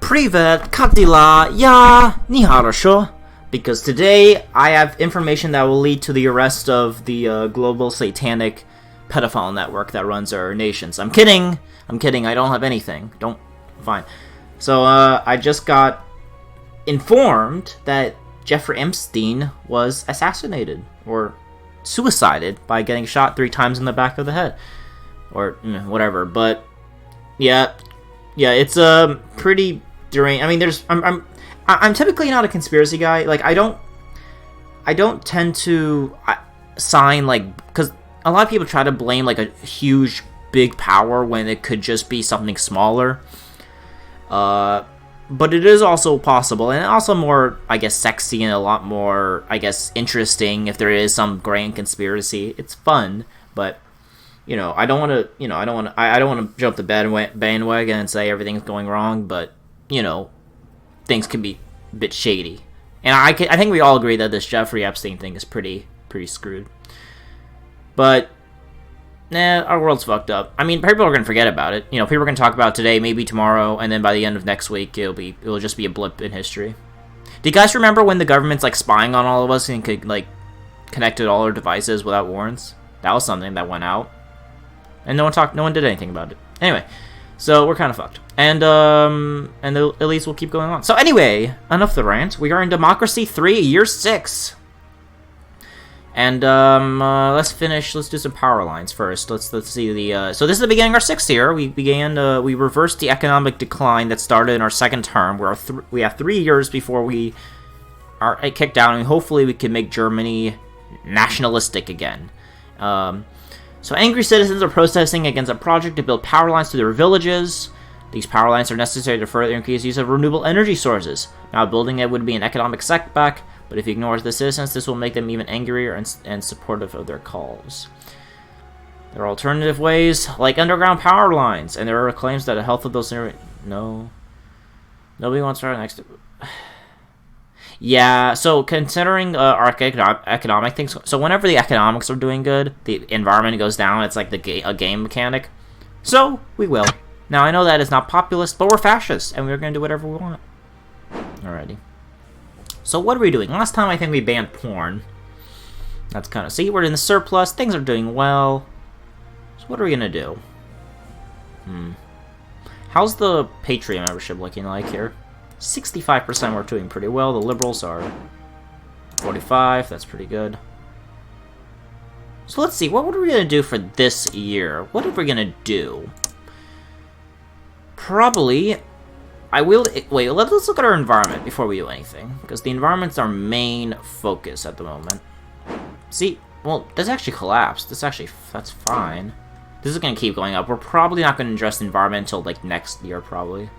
Privet, Katila, ya, ni hao de shuo. Because today I have information that will lead to the arrest of the global satanic pedophile network that runs our nations. I'm kidding. I don't have anything. Fine. So I just got informed that Jeffrey Epstein was assassinated or suicided by getting shot 3 times in the back of the head, or whatever. But yeah, it's pretty deranged. I mean, I'm typically not a conspiracy guy. Like, I don't tend to sign, like, because a lot of people try to blame, like, a huge, big power when it could just be something smaller. But it is also possible, and also more, I guess, sexy and a lot more, I guess, interesting if there is some grand conspiracy. It's fun, but, I don't want to jump the bandwagon and say everything's going wrong, but, things can be a bit shady. And I think we all agree that this Jeffrey Epstein thing is pretty screwed. But our world's fucked up. I mean, people are gonna forget about it. People are gonna talk about it today, maybe tomorrow, and then by the end of next week, it'll just be a blip in history. Do you guys remember when the government's like spying on all of us and could like connect to all our devices without warrants? That was something that went out, and no one did anything about it. Anyway. So we're kind of fucked, and at least we'll keep going on. So anyway, enough the rant. We are in Democracy 3, Year 6, and let's do some power lines first. Let's see the. So this is the beginning of our 6th year. We reversed the economic decline that started in our 2nd term. We have 3 years before we are kicked out, and hopefully we can make Germany nationalistic again. So angry citizens are protesting against a project to build power lines to their villages. These power lines are necessary to further increase use of renewable energy sources. Now, building it would be an economic setback, but if you ignore the citizens, this will make them even angrier and supportive of their calls. There are alternative ways, like underground power lines, and there are claims that the health of those... No. Nobody wants to start next... Yeah, so considering our economic things, so whenever the economics are doing good, the environment goes down. It's like a game mechanic. So we will. Now I know that is not populist, but we're fascists, and we're gonna do whatever we want. Alrighty. So what are we doing? Last time I think we banned porn. That's kind of we're in the surplus. Things are doing well. So what are we gonna do? How's the Patreon membership looking like here? 65% we're doing pretty well. The liberals are 45. That's pretty good. So let's see. What are we going to do for this year? What are we going to do? Probably... Wait, let's look at our environment before we do anything. Because the environment's our main focus at the moment. See? Well, this actually collapsed. That's fine. This is going to keep going up. We're probably not going to address the environment until, like, next year, probably.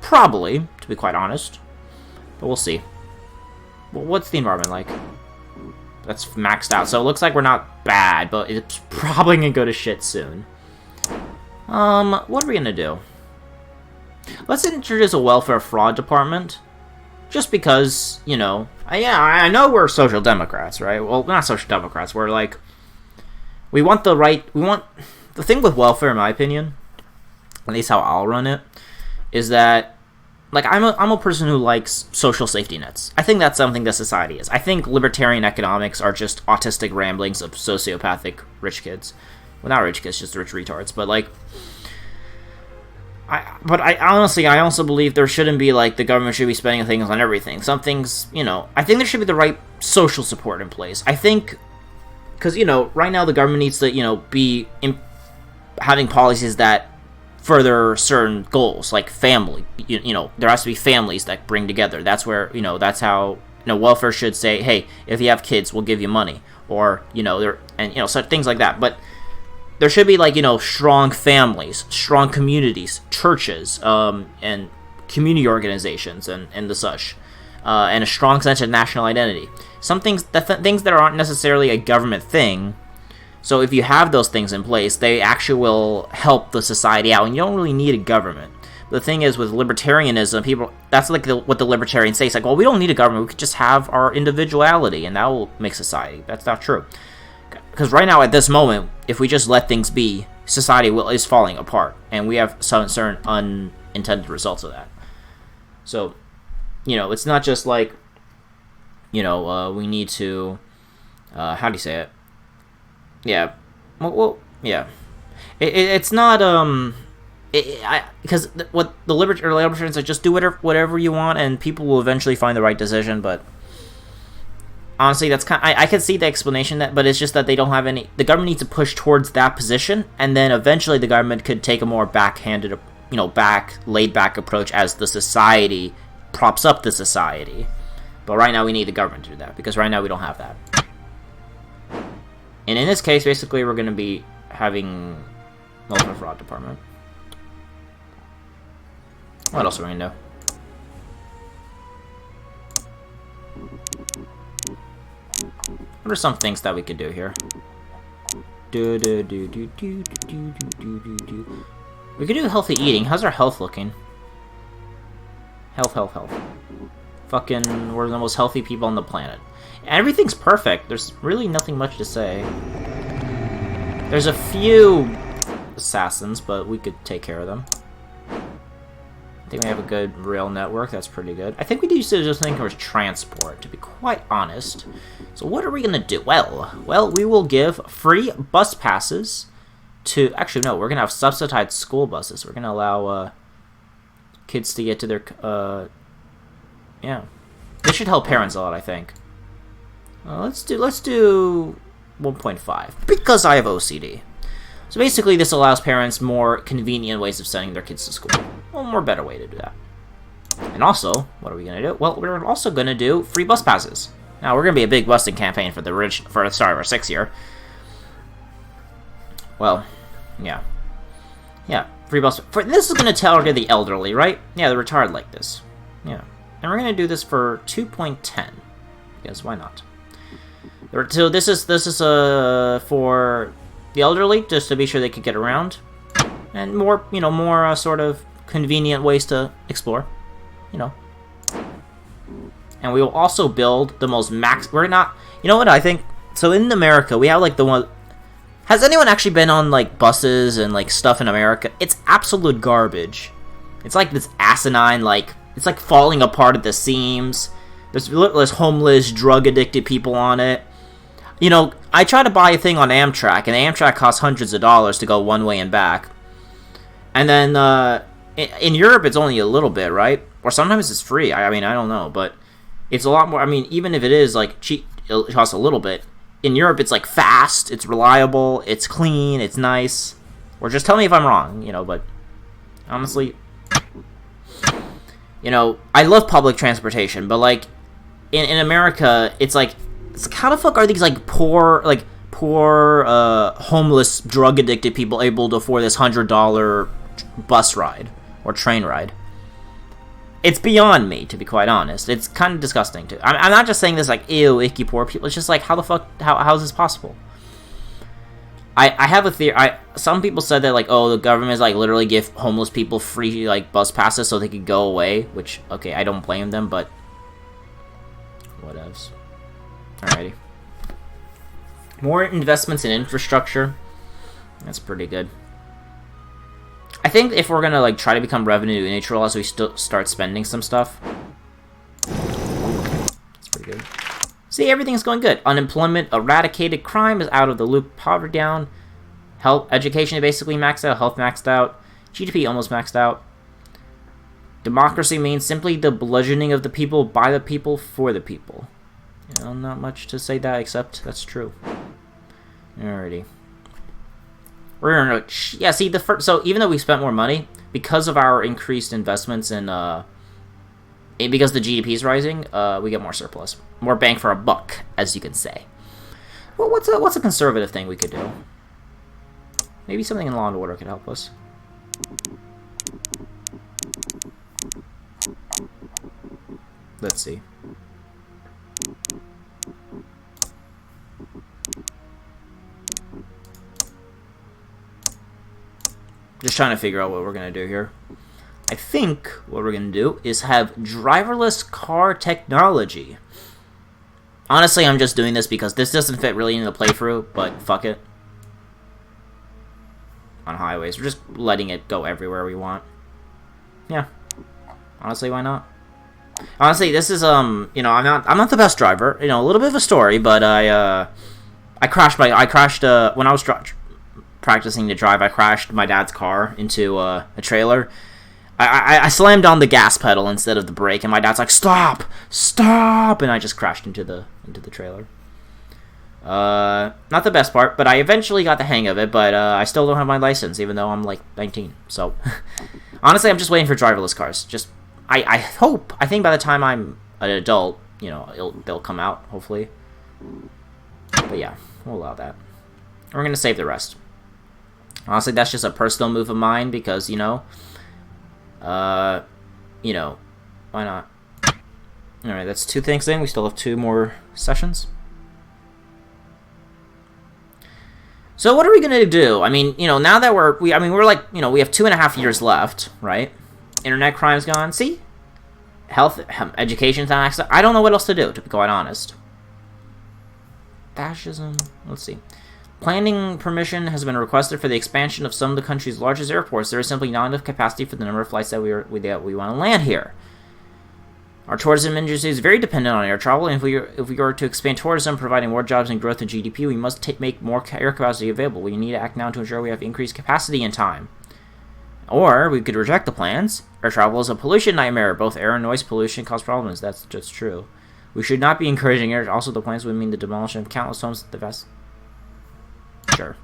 Probably, to be quite honest. But we'll see. Well, what's the environment like? That's maxed out. So it looks like we're not bad, but it's probably going to go to shit soon. What are we going to do? Let's introduce a welfare fraud department. Just because, I know we're social democrats, right? Well, we're not social democrats. We're like... The thing with welfare, in my opinion, at least how I'll run it, is that, like, I'm a person who likes social safety nets. I think that's something that society is. I think libertarian economics are just autistic ramblings of sociopathic rich kids. Well, not rich kids, just rich retards. But, like, I honestly, I also believe there shouldn't be, like, the government should be spending things on everything. Some things, I think there should be the right social support in place. I think, because, right now the government needs to, be having policies that further certain goals, like family. There has to be families that bring together. That's where, that's how, welfare should say, hey, if you have kids, we'll give you money. Or, such things like that. But there should be, like, strong families, strong communities, churches, and community organizations, and the such. And a strong sense of national identity. Some things, things that aren't necessarily a government thing. So if you have those things in place, they actually will help the society out, and you don't really need a government. But the thing is, with libertarianism, that's like what the libertarians say. It's like, well, we don't need a government. We could just have our individuality, and that will make society. That's not true. Because right now, at this moment, if we just let things be, society is falling apart, and we have some certain unintended results of that. So, it's not just like, we need to, how do you say it? Yeah. Well yeah. It's not, because what the libertarians are, just do whatever you want, and people will eventually find the right decision, but honestly, that's I can see the explanation, but it's just that they don't have any. The government needs to push towards that position, and then eventually the government could take a more backhanded, laid back approach as the society props up the society. But right now we need the government to do that, because right now we don't have that. And in this case, basically, we're going to be having Welfare Fraud Department. What else are we going to do? What are some things that we could do here? We could do healthy eating. How's our health looking? Health. Fucking, we're the most healthy people on the planet. Everything's perfect. There's really nothing much to say. There's a few assassins, but we could take care of them. I think we have a good rail network. That's pretty good. I think we used to just think it was transport, to be quite honest. So what are we going to do? Well, we will give free bus passes to... Actually, no, we're going to have subsidized school buses. We're going to allow kids to get to their... yeah. This should help parents a lot, I think. Let's do 1.5, because I have OCD. So basically, this allows parents more convenient ways of sending their kids to school. One more better way to do that. And also, what are we going to do? Well, we're also going to do free bus passes. Now, we're going to be a big busing campaign for the start of our 6th year. Well, yeah. Yeah, free bus... This is going to target the elderly, right? Yeah, the retired like this. Yeah. And we're going to do this for 2.10. Because why not? So this is for the elderly, just to be sure they could get around, and more sort of convenient ways to explore, And we will also build the most we're not, what I think. So in America, we have like the one. Has anyone actually been on like buses and like stuff in America? It's absolute garbage. It's like this asinine, like it's like falling apart at the seams. There's homeless, drug-addicted people on it. I tried to buy a thing on Amtrak, and the Amtrak costs hundreds of dollars to go one way and back. And then, in Europe, it's only a little bit, right? Or sometimes it's free. I mean, I don't know, but it's a lot more. I mean, even if it is, like, cheap, it costs a little bit. In Europe, it's, like, fast, it's reliable, it's clean, it's nice. Or just tell me if I'm wrong, but honestly, I love public transportation, but, like, in America, it's like, how the fuck are these like poor homeless drug addicted people able to afford this $100 bus ride or train ride? It's beyond me, to be quite honest. It's kind of disgusting too. I'm not just saying this like ew, icky poor people. It's just like, how the fuck, how is this possible? I have a theory. Some people said that like, oh, the government is like literally give homeless people free like bus passes so they could go away. Which, okay, I don't blame them, but whatevs. Alrighty. More investments in infrastructure. That's pretty good. I think if we're gonna like try to become revenue neutral as we start spending some stuff. That's pretty good. See, everything's going good. Unemployment eradicated, crime is out of the loop, poverty down, health, education basically maxed out, health maxed out, GDP almost maxed out. Democracy means simply the bludgeoning of the people by the people for the people. Not much to say that except that's true. Alrighty. We're gonna see so even though we spent more money because of our increased investments in because the GDP is rising, we get more surplus, more bang for a buck, as you can say. Well, what's a conservative thing we could do? Maybe something in Law and Order could help us. Let's see. Just trying to figure out what we're going to do here. I think what we're going to do is have driverless car technology. Honestly, I'm just doing this because this doesn't fit really into the playthrough, but fuck it. On highways, we're just letting it go everywhere we want. Yeah. Honestly, why not? Honestly, this is you know, I'm not the best driver. You know, a little bit of a story, but I crashed when I was practicing to drive. I crashed my dad's car into a trailer. I slammed on the gas pedal instead of the brake, and my dad's like, "Stop, stop!" And I just crashed into the trailer. Not the best part, but I eventually got the hang of it. But I still don't have my license, even though I'm like 19. So honestly, I'm just waiting for driverless cars. I hope. I think by the time I'm an adult, you know, they'll come out, hopefully. But yeah, we'll allow that. We're gonna save the rest. Honestly, that's just a personal move of mine because, you know, why not? Alright, that's 2 things in. We still have 2 more sessions. So what are we gonna do? I mean, you know, now that we're like, you know, we have 2.5 years left, right? Internet crime's gone. See? Health, education's not access. I don't know what else to do, to be quite honest. Fascism. Let's see. Planning permission has been requested for the expansion of some of the country's largest airports. There is simply not enough capacity for the number of flights that we want to land here. Our tourism industry is very dependent on air travel, and if we are to expand tourism, providing more jobs and growth in GDP, we must make more air capacity available. We need to act now to ensure we have increased capacity in time. Or we could reject the plans. Air travel is a pollution nightmare. Both air and noise pollution cause problems. That's just true. We should not be encouraging air. Also, the plans would mean the demolition of countless homes. The best. Sure.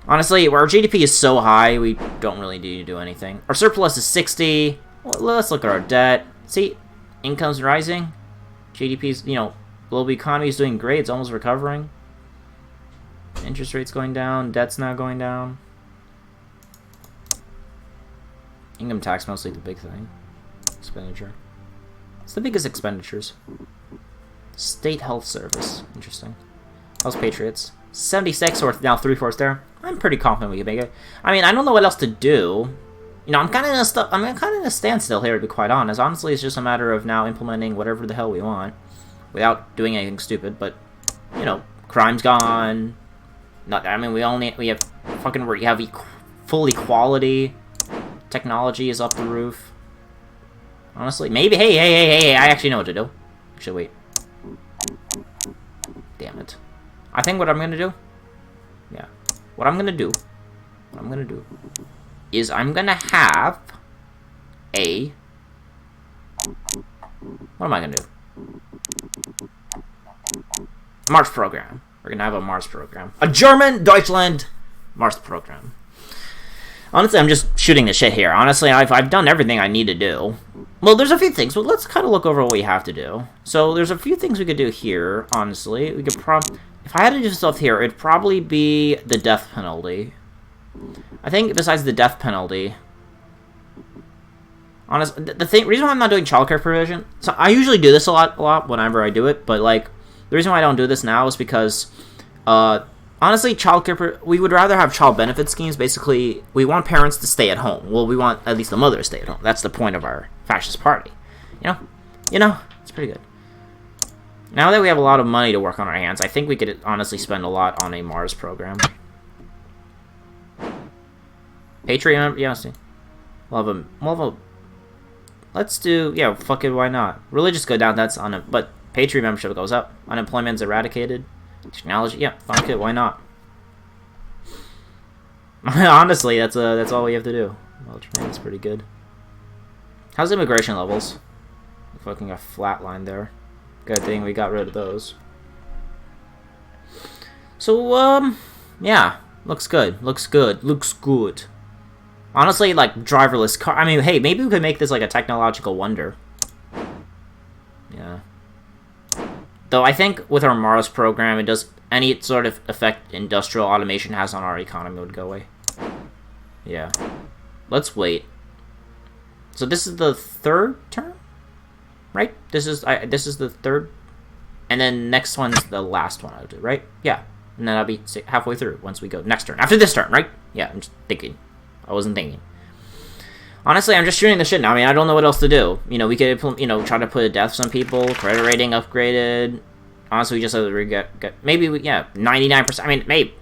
Honestly, our GDP is so high, we don't really need to do anything. Our surplus is 60. Well, let's look at our debt. See, income's rising. GDP's, you know, global economy is doing great. It's almost recovering. Interest rates going down. Debt's not going down. Income tax mostly the big thing. Expenditure. It's the biggest expenditures. State health service. Interesting. House Patriots. 76 or now 3/4 there. I'm pretty confident we can make it. I mean, I don't know what else to do. You know, I'm kind of in a standstill here, to be quite honest. Honestly, it's just a matter of now implementing whatever the hell we want without doing anything stupid. But you know, crime's gone. We have full equality. Technology is up the roof. Honestly, maybe. Hey! I actually know what to do. Actually, wait. Damn it. I think what I'm gonna do. Yeah. What I'm gonna do is I'm gonna have a. What am I gonna do? Mars program. We're gonna have a Mars program. A German Deutschland Mars program. Honestly, I'm just shooting the shit here. Honestly, I've done everything I need to do. Well, there's a few things, but let's kind of look over what we have to do. So there's a few things we could do here, honestly. We could if I had to do stuff here, it'd probably be the death penalty. I think besides the death penalty, honestly, the reason why I'm not doing childcare provision, so I usually do this a lot whenever I do it, but like the reason why I don't do this now is because honestly, childcare, we would rather have child benefit schemes. Basically, we want parents to stay at home. Well, we want at least the mother to stay at home. That's the point of our fascist party. You know, it's pretty good. Now that we have a lot of money to work on our hands, I think we could honestly spend a lot on a Mars program. Patreon, yeah, see. Let's do, yeah, fuck it, why not? Religious go down, that's on it, but Patreon membership goes up. Unemployment's eradicated. Technology, yeah, fuck it, why not? Honestly, that's all we have to do. Well, that's pretty good. How's immigration levels? Fucking a flat line there. Good thing we got rid of those. So, yeah, looks good. Honestly, like, driverless car. I mean, hey, maybe we could make this like a technological wonder. Yeah. Though I think with our Mars program, it does any sort of effect industrial automation has on our economy would go away. Yeah. Let's wait. So this is the 3rd term, right? This is the 3rd, and then next one's the last one I'll do, right? Yeah. And then I'll be halfway through once we go next turn. After this turn, right? Yeah, I'm just thinking. I wasn't thinking. Honestly, I'm just shooting the shit now. I mean, I don't know what else to do. You know, we could, you know, try to put a death on people. Credit rating upgraded. Honestly, we just have to get maybe, yeah, 99%. I mean, maybe.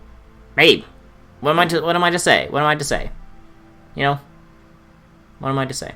What am I to say? You know? What am I to say?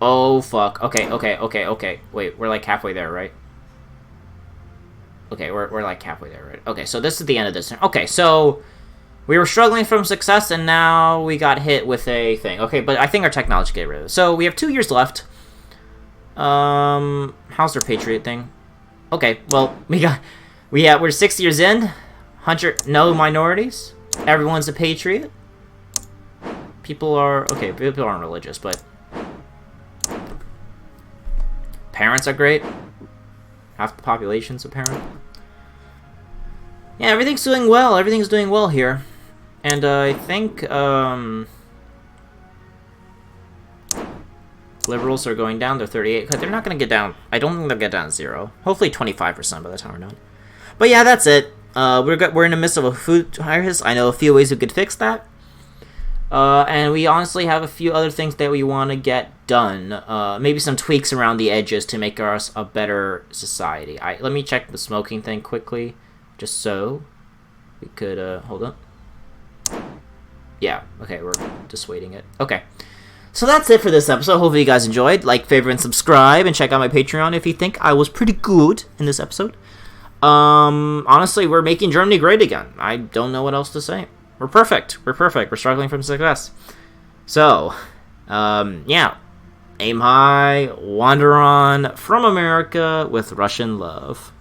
Oh, fuck. Okay. Wait, we're like halfway there, right? Okay, we're like halfway there, right? Okay, so this is the end of this. Okay, so we were struggling from success, and now we got hit with a thing. Okay, but I think our technology get rid of it. So we have 2 years left. How's their Patriot thing? Okay, well, we're 6 years in. 100, no minorities. Everyone's a patriot. People aren't religious, but parents are great. Half the population's a parent. Yeah, everything's doing well. Everything's doing well here. And I think liberals are going down. They're 38. They're not going to get down. I don't think they'll get down to 0. Hopefully 25% by the time we're done. But yeah, that's it. We're in the midst of a food crisis. I know a few ways we could fix that. And we honestly have a few other things that we want to get done. Maybe some tweaks around the edges to make us a better society. Let me check the smoking thing quickly, just so we could hold up. Yeah, okay, we're dissuading it. Okay. So that's it for this episode. Hopefully you guys enjoyed. Like, favorite, and subscribe, and check out my Patreon if you think I was pretty good in this episode. Honestly, we're making Germany great again. I don't know what else to say. We're perfect. We're struggling from success. So, yeah. Aim high, wander on, from America with Russian love.